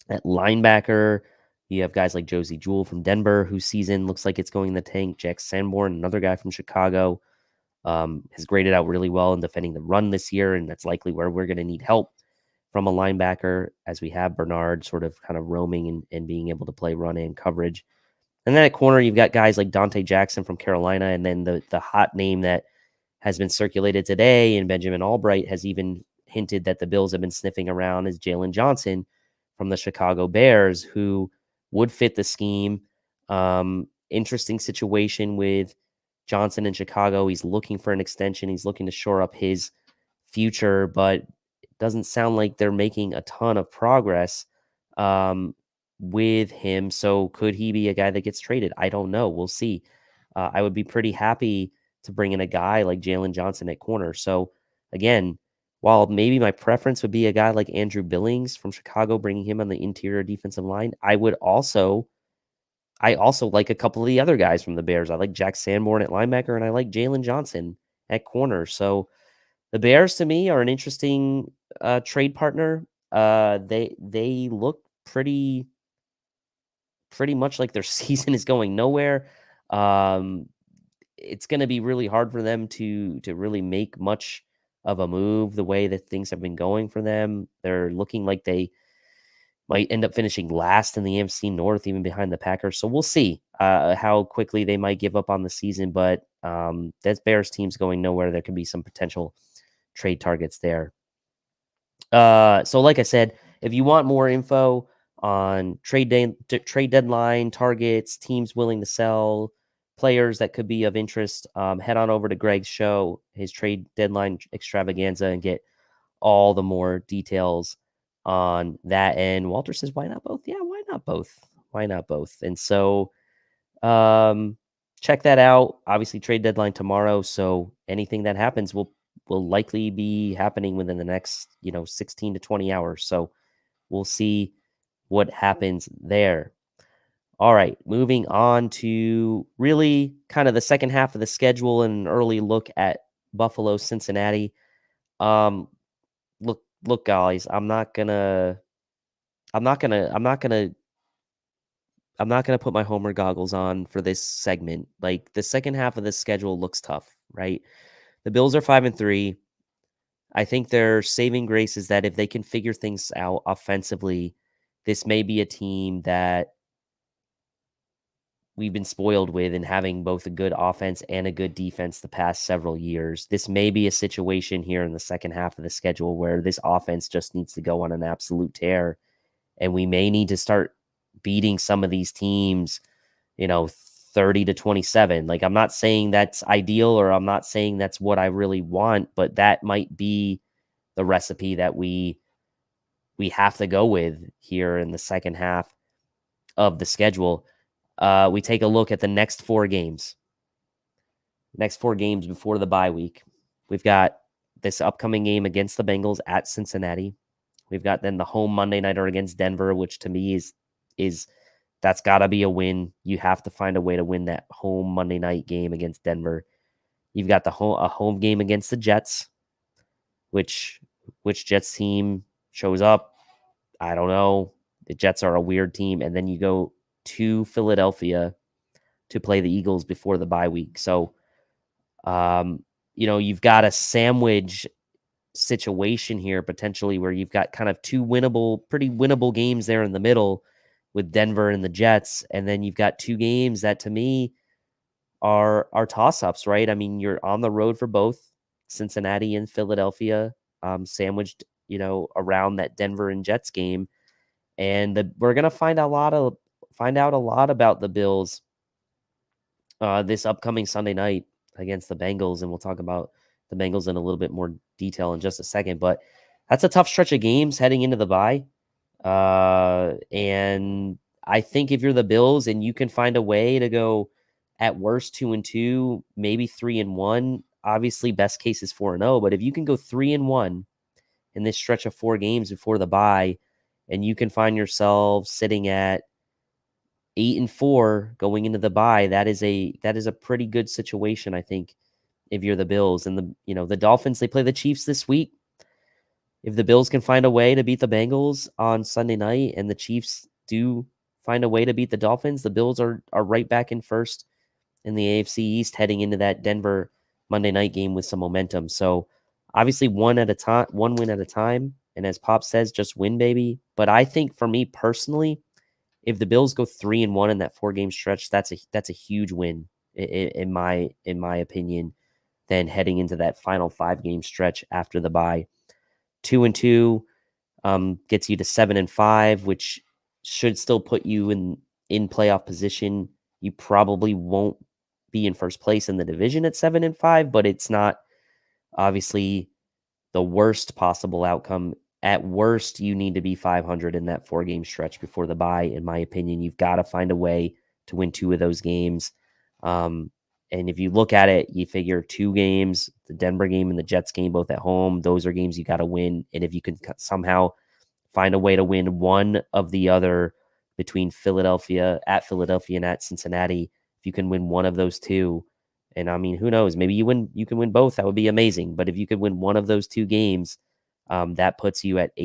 At linebacker, you have guys like Josie Jewell from Denver, whose season looks like it's going in the tank. Jack Sanborn, another guy from Chicago, has graded out really well in defending the run this year, and that's likely where we're going to need help from a linebacker, as we have Bernard sort of kind of roaming and being able to play run and coverage. And then at corner, you've got guys like Dante Jackson from Carolina, and then the hot name that has been circulated today, and Benjamin Albright has even hinted that the Bills have been sniffing around, is Jalen Johnson from the Chicago Bears, who would fit the scheme. Interesting situation with Johnson in Chicago. He's looking for an extension. He's looking to shore up his future, but it doesn't sound like they're making a ton of progress with him. So could he be a guy that gets traded? I don't know. We'll see. I would be pretty happy to bring in a guy like Jalen Johnson at corner. So again, while maybe my preference would be a guy like Andrew Billings from Chicago, bringing him on the interior defensive line, I also like a couple of the other guys from the Bears. I like Jack Sanborn at linebacker, and I like Jalen Johnson at corner. So the Bears, to me, are an interesting trade partner. They look pretty much like their season is going nowhere. It's going to be really hard for them to really make much of a move the way that things have been going for them. They're looking like they might end up finishing last in the AFC North, even behind the Packers. So we'll see how quickly they might give up on the season. But that Bears team's going nowhere. There could be some potential trade targets there. So like I said, if you want more info on trade deadline targets, teams willing to sell, players that could be of interest, head on over to Greg's show, his trade deadline extravaganza, and get all the more details on that. And Walter says, why not both? Yeah, why not both? Why not both? And so check that out. Obviously, trade deadline tomorrow. So anything that happens will likely be happening within the next, 16 to 20 hours. So we'll see what happens there. All right, moving on to really kind of the second half of the schedule and an early look at Buffalo, Cincinnati. Look, guys, I'm not gonna put my homer goggles on for this segment. Like, the second half of the schedule looks tough, right? The Bills are 5-3. I think their saving grace is that if they can figure things out offensively, this may be a team that we've been spoiled with in having both a good offense and a good defense the past several years. This may be a situation here in the second half of the schedule where this offense just needs to go on an absolute tear, and we may need to start beating some of these teams, 30-27. Like, I'm not saying that's ideal, or I'm not saying that's what I really want, but that might be the recipe that we have to go with here in the second half of the schedule. We take a look at the next four games before the bye week. We've got this upcoming game against the Bengals at Cincinnati. We've got then the home Monday nighter against Denver, which to me is that's got to be a win. You have to find a way to win that home Monday night game against Denver. You've got a home game against the Jets, which Jets team shows up? I don't know. The Jets are a weird team. And then you go to Philadelphia to play the Eagles before the bye week. So, you've got a sandwich situation here potentially where you've got kind of two pretty winnable games there in the middle with Denver and the Jets. And then you've got two games that to me are toss-ups, right? I mean, you're on the road for both Cincinnati and Philadelphia, sandwiched, around that Denver and Jets game. And we're going to find out a lot about the Bills this upcoming Sunday night against the Bengals, and we'll talk about the Bengals in a little bit more detail in just a second, but that's a tough stretch of games heading into the bye. And I think if you're the Bills and you can find a way to go at worst 2-2, maybe 3-1, obviously best case is 4-0, but if you can go 3-1 in this stretch of 4 games before the bye, and you can find yourself sitting at 8-4 going into the bye, that is a pretty good situation, I think, if you're the Bills. And the Dolphins, they play the Chiefs this week. If the Bills can find a way to beat the Bengals on Sunday night and the Chiefs do find a way to beat the Dolphins, the Bills are right back in first in the AFC East heading into that Denver Monday night game with some momentum. So obviously one win at a time. And as Pop says, just win, baby. But I think for me personally, if the Bills go 3-1 in that 4-game stretch, that's a huge win in my opinion. Then heading into that final 5-game stretch after the bye, 2-2 gets you to 7-5, which should still put you in playoff position. You probably won't be in first place in the division at 7-5, but it's not obviously the worst possible outcome. At worst, you need to be 500 in that 4-game stretch before the bye. In my opinion, you've got to find a way to win 2 of those games. And if you look at it, you figure 2 games, the Denver game and the Jets game, both at home, those are games you got to win. And if you can somehow find a way to win one of the other between Philadelphia and at Cincinnati, if you can win one of those 2, and I mean, who knows, maybe you can win both. That would be amazing. But if you could win one of those 2 games, that puts you at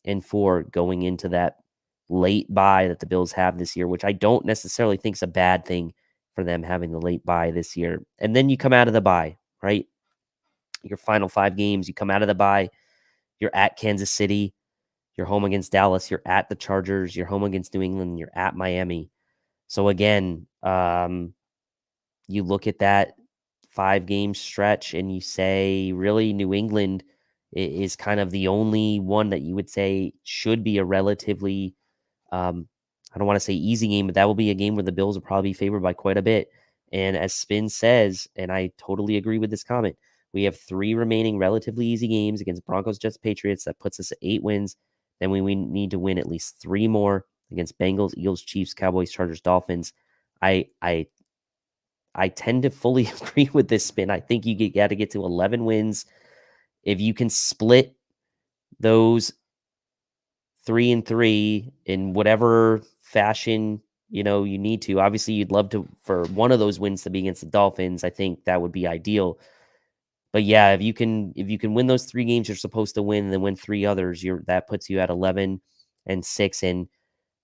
8-4 going into that late bye that the Bills have this year, which I don't necessarily think is a bad thing for them having the late bye this year. And then you come out of the bye, right? Your final 5 games, you come out of the bye, you're at Kansas City, you're home against Dallas, you're at the Chargers, you're home against New England, you're at Miami. So again, you look at that 5-game stretch and you say, really, New England is kind of the only one that you would say should be a relatively, I don't want to say easy game, but that will be a game where the Bills will probably be favored by quite a bit. And as Spin says, and I totally agree with this comment, we have 3 remaining relatively easy games against Broncos, Jets, Patriots. That puts us at 8 wins. Then we need to win at least 3 more against Bengals, Eagles, Chiefs, Cowboys, Chargers, Dolphins. I tend to fully agree with this, Spin. I think you got to get to 11 wins. If you can split those 3-3 in whatever fashion you need to. Obviously, you'd love to for one of those wins to be against the Dolphins. I think that would be ideal. But yeah, if you can win those 3 games you're supposed to win, and then win 3 others, that puts you at 11-6, and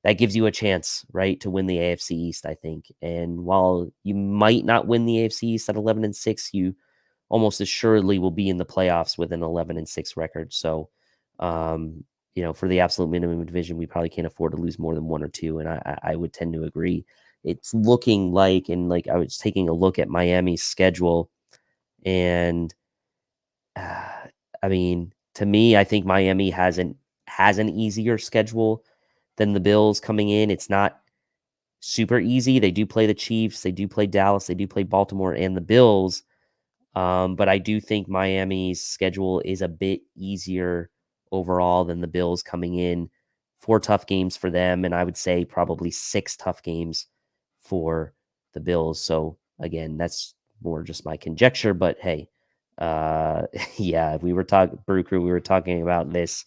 that gives you a chance, right, to win the AFC East, I think. And while you might not win the AFC East at 11-6, you almost assuredly will be in the playoffs with an 11-6 record. So, for the absolute minimum division, we probably can't afford to lose more than 1 or 2. And I would tend to agree. It's looking like, and I was taking a look at Miami's schedule, and I mean, to me, I think Miami has an easier schedule than the Bills coming in. It's not super easy. They do play the Chiefs, they do play Dallas, they do play Baltimore and the Bills. But I do think Miami's schedule is a bit easier overall than the Bills coming in. 4 tough games for them, and I would say probably 6 tough games for the Bills. So again, that's more just my conjecture, but hey, yeah, we were talking about this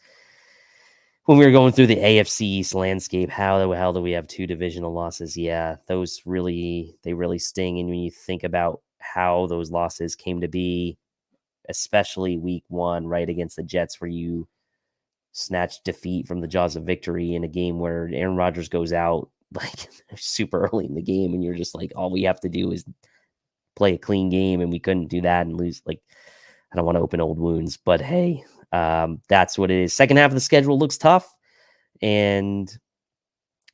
when we were going through the AFC East landscape. How the hell do we have 2 divisional losses? Yeah, those really sting. And when you think about how those losses came to be, especially week 1, right, against the Jets, where you snatched defeat from the jaws of victory in a game where Aaron Rodgers goes out like super early in the game, and you're just like, all we have to do is play a clean game, and we couldn't do that and lose. Like, I don't want to open old wounds, but hey, that's what it is. Second half of the schedule looks tough, and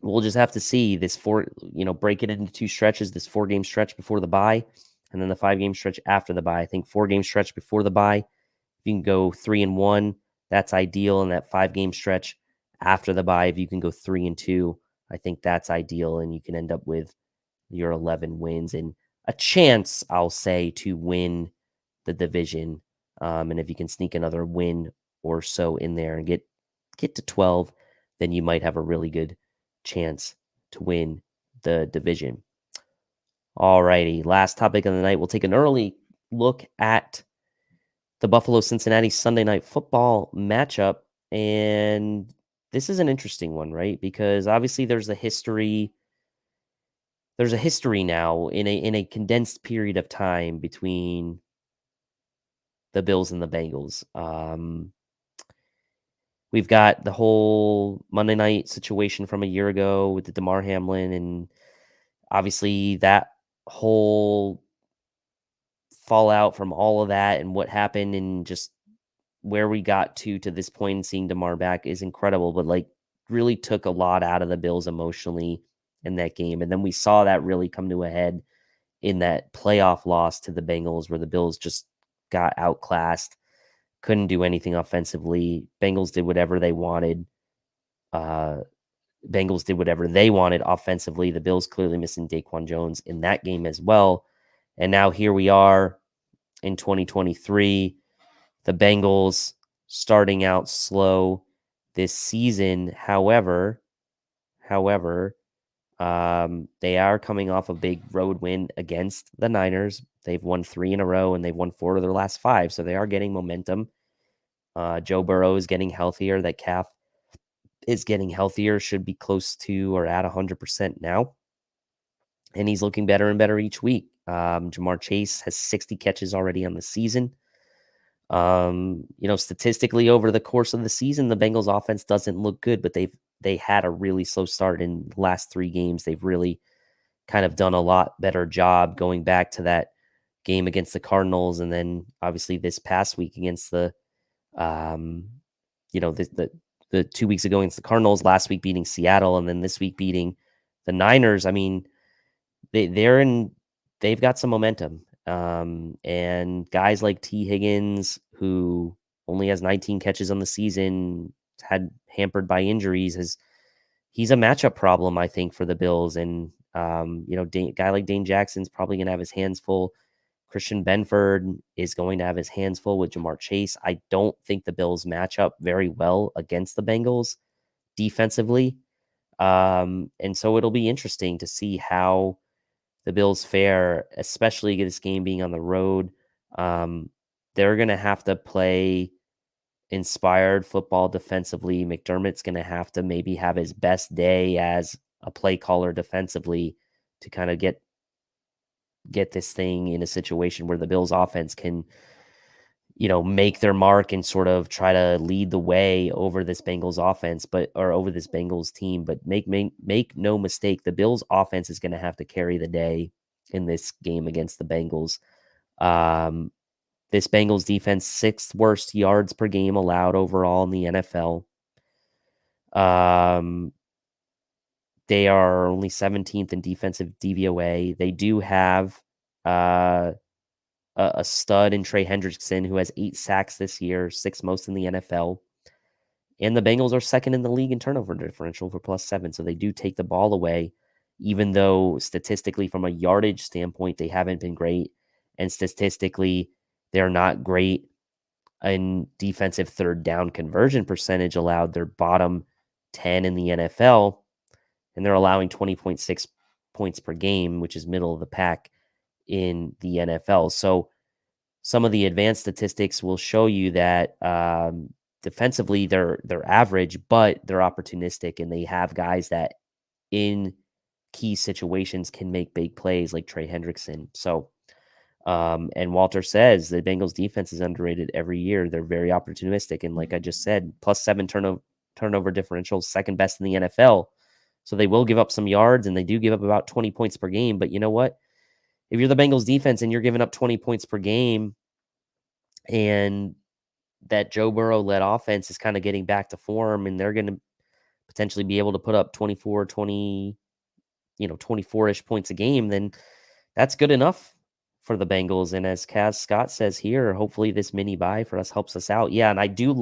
we'll just have to see this break it into 2 stretches, this 4-game stretch before the bye, and then the 5-game stretch after the bye. I think 4-game stretch before the bye, if you can go 3-1, that's ideal. And that 5-game stretch after the bye, if you can go 3-2, I think that's ideal. And you can end up with your 11 wins and a chance, I'll say, to win the division. And if you can sneak another win or so in there and get to 12, then you might have a really good chance to win the division. All righty, last topic of the night. We'll take an early look at the Buffalo-Cincinnati Sunday Night Football matchup. And this is an interesting one, right? Because obviously there's a history now in a condensed period of time between the Bills and the Bengals. We've got the whole Monday night situation from a year ago with the Damar Hamlin, and obviously that whole fallout from all of that and what happened and just where we got to this point and seeing Damar back is incredible, but like really took a lot out of the Bills emotionally in that game. And then we saw that really come to a head in that playoff loss to the Bengals where the Bills just got outclassed, couldn't do anything offensively. Bengals did whatever they wanted. Bengals did whatever they wanted offensively. The Bills clearly missing Daquan Jones in that game as well. And now here we are in 2023. The Bengals starting out slow this season. However, they are coming off a big road win against the Niners. They've won 3 in a row, and they've won 4 of their last 5. So they are getting momentum. Joe Burrow is getting healthier. That calf is getting healthier, should be close to or at 100% now. And he's looking better and better each week. Jamar Chase has 60 catches already on the season. Statistically over the course of the season, the Bengals offense doesn't look good, but they had a really slow start in the last 3 games. They've really kind of done a lot better job going back to that game against the Cardinals. And then obviously this past week against the 2 weeks ago against the Cardinals, last week beating Seattle, and then this week beating the Niners. I mean, they've got some momentum. And guys like T. Higgins, who only has 19 catches on the season, had hampered by injuries, he's a matchup problem, I think, for the Bills. And, guy like Dane Jackson's probably going to have his hands full. Christian Benford is going to have his hands full with Jamar Chase. I don't think the Bills match up very well against the Bengals defensively. And so it'll be interesting to see how the Bills fare, especially this game being on the road. They're going to have to play inspired football defensively. McDermott's going to have to maybe have his best day as a play caller defensively to kind of get this thing in a situation where the Bills offense can, make their mark and sort of try to lead the way over this Bengals offense, or over this Bengals team. But make no mistake, the Bills offense is going to have to carry the day in this game against the Bengals. This Bengals defense, 6th worst yards per game allowed overall in the NFL. They are only 17th in defensive DVOA. They do have a stud in Trey Hendrickson, who has 8 sacks this year, 6th most in the NFL. And the Bengals are 2nd in the league in turnover differential for +7. So they do take the ball away, even though statistically from a yardage standpoint, they haven't been great. And statistically, they're not great in defensive 3rd down conversion percentage allowed. They're bottom 10 in the NFL. And they're allowing 20.6 points per game, which is middle of the pack in the NFL. So some of the advanced statistics will show you that defensively they're average, but they're opportunistic, and they have guys that in key situations can make big plays like Trey Hendrickson. So, and Walter says the Bengals defense is underrated every year. They're very opportunistic. And like I just said, +7 turnover differential, 2nd best in the NFL. So they will give up some yards, and they do give up about 20 points per game. But you know what? If you're the Bengals defense and you're giving up 20 points per game, and that Joe Burrow led offense is kind of getting back to form, and they're going to potentially be able to put up 24-ish points a game, then that's good enough for the Bengals. And as Kaz Scott says here, hopefully this mini bye for us helps us out. Yeah, and I do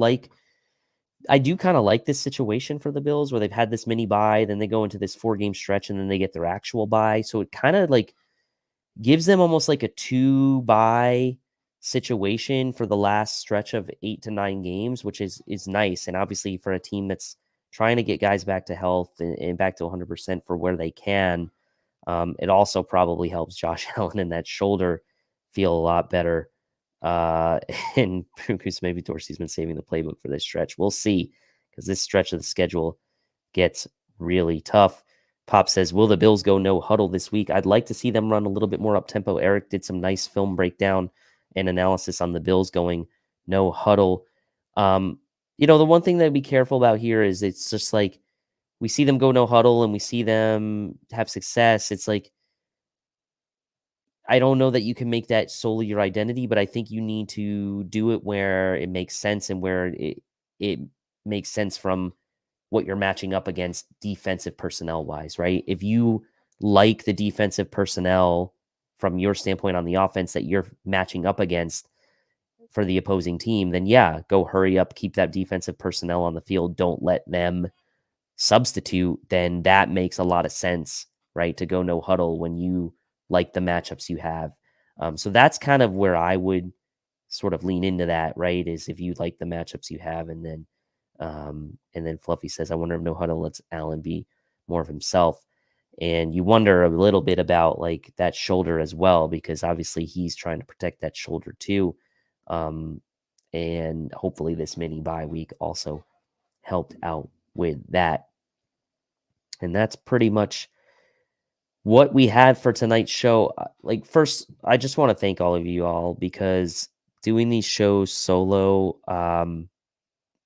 kind of like this situation for the Bills where they've had this mini bye, then they go into this 4-game stretch, and then they get their actual bye. So it kind of like gives them almost like a 2 bye situation for the last stretch of 8 to 9 games, which is nice. And obviously for a team that's trying to get guys back to health and back to 100% for where they can, it also probably helps Josh Allen and that shoulder feel a lot better. And Bruce, maybe Dorsey's been saving the playbook for this stretch. We'll see, because this stretch of the schedule gets really tough. Pop says, will the Bills go no huddle this week? I'd like to see them run a little bit more up tempo. Eric did some nice film breakdown and analysis on the Bills going no huddle. The one thing that be careful about here is it's just like we see them go no huddle and we see them have success. It's like, I don't know that you can make that solely your identity, but I think you need to do it where it makes sense and where it makes sense from what you're matching up against defensive personnel wise, right? If you like the defensive personnel from your standpoint on the offense that you're matching up against for the opposing team, then yeah, go hurry up, keep that defensive personnel on the field. Don't let them substitute. Then that makes a lot of sense, right? To go no huddle when you like the matchups you have. So that's kind of where I would sort of lean into that, right? Is if you like the matchups you have, and then Fluffy says, I wonder if no huddle lets Allen be more of himself. And you wonder a little bit about like that shoulder as well, because obviously he's trying to protect that shoulder too. And hopefully this mini bye week also helped out with that. And that's pretty much what we had for tonight's show. Like, first, I just want to thank all of you all, because doing these shows solo,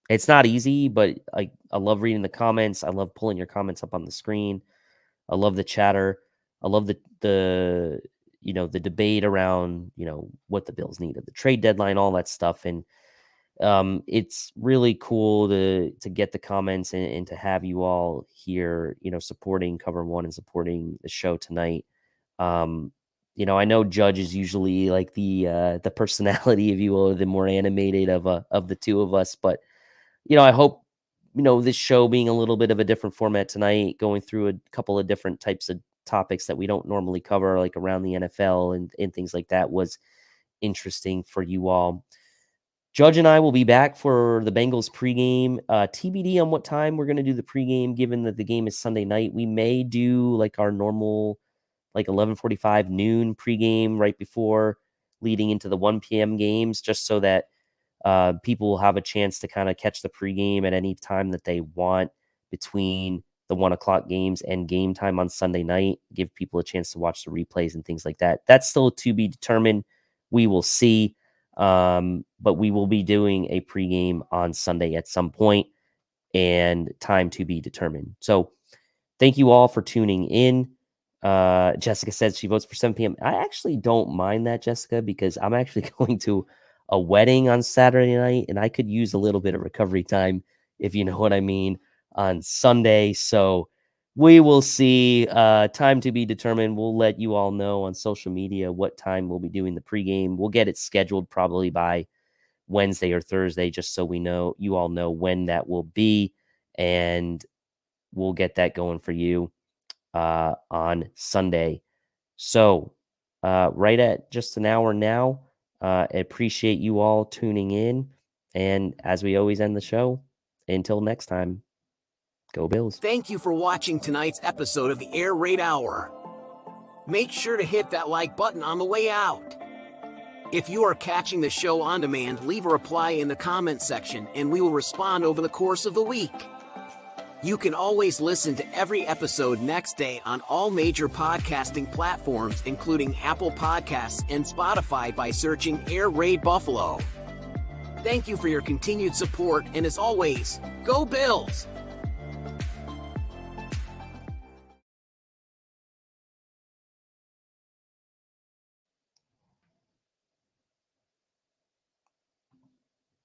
it's not easy, but I love reading the comments. I love pulling your comments up on the screen. I love the chatter. I love the debate around, what the Bills need at the trade deadline, all that stuff. And it's really cool to get the comments and to have you all here, supporting Cover One and supporting the show tonight. I know Judge is usually like the personality, if you will, the more animated of the two of us, but I hope, this show being a little bit of a different format tonight, going through a couple of different types of topics that we don't normally cover, like around the NFL and things like that, was interesting for you all. Judge and I will be back for the Bengals pregame. TBD on what time we're going to do the pregame, given that the game is Sunday night. We may do like our normal, like 11:45 noon pregame right before leading into the 1 p.m. games, just so that people will have a chance to kind of catch the pregame at any time that they want between the 1 o'clock games and game time on Sunday night. Give people a chance to watch the replays and things like that. That's still to be determined. We will see. But we will be doing a pregame on Sunday at some point, and time to be determined. So thank you all for tuning in. Jessica says she votes for 7 p.m. I actually don't mind that, Jessica, because I'm actually going to a wedding on Saturday night, and I could use a little bit of recovery time, if you know what I mean, on Sunday. So we will see. Time to be determined. We'll let you all know on social media what time we'll be doing the pregame. We'll get it scheduled probably by Wednesday or Thursday, just so you all know when that will be, and we'll get that going for you on Sunday. So right at just an hour now. I appreciate you all tuning in, and as we always end the show, until next time, go Bills. Thank you for watching tonight's episode of the Air Raid Hour. Make sure to hit that like button on the way out. If you are catching the show on demand, leave a reply in the comments section and we will respond over the course of the week. You can always listen to every episode next day on all major podcasting platforms, including Apple Podcasts and Spotify, by searching Air Raid Buffalo. Thank you for your continued support, and as always, go Bills!